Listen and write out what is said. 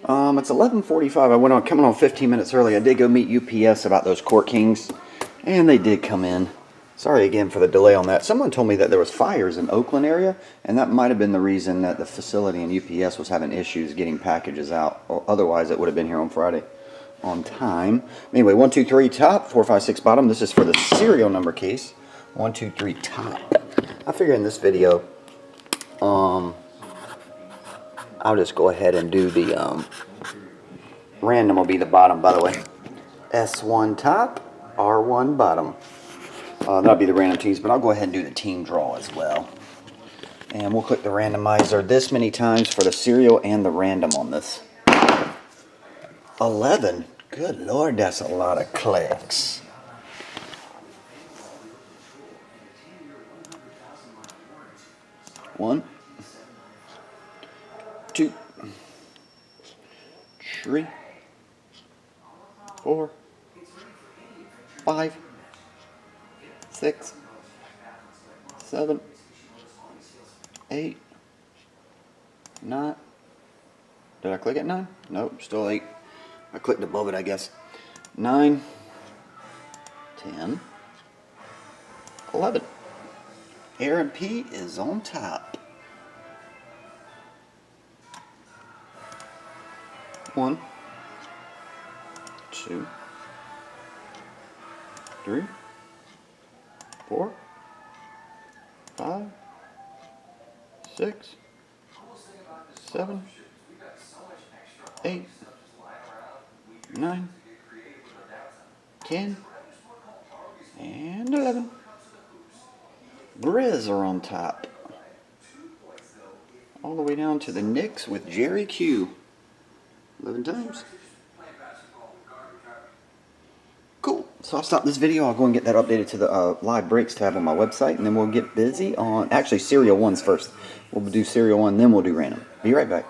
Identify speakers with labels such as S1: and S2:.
S1: It's 11:45. I went on coming on 15 minutes early. I did go meet UPS about those Court Kings, and they did come in. Sorry again for the delay on that. Someone told me that there was fires in Oakland area, and that might have been the reason that the facility and UPS was having issues getting packages out. Or otherwise, it would have been here on Friday on time. Anyway, 1, 2, 3 top, 4, 5, 6 bottom. This is for the serial number case. 1, 2, 3 top. I figure in this video, I'll just go ahead and do the random will be the bottom, by the way. S1 top, R1 bottom. That'll be the random teams, but I'll go ahead and do the team draw as well. And we'll click the randomizer this many times for the serial and the random on this. 11. Good Lord, that's a lot of clicks. One, 2, 3, 4, 5, 6, 7, 8, 9. Did I click it 9? Nope, still 8. I clicked above it, I guess. 9, 10, 11. Aaron P is on top. 1, 2, 3, 4, 5, 6, 7, 8, 9, 10, and 11. Grizz are on top. All the way down to the Knicks with Jerry Q. 11 times. Cool. So I'll stop this video. I'll go and get that updated to the live breaks tab on my website, and then we'll get busy on, actually, serial ones first. We'll do serial one, then we'll do random. Be right back.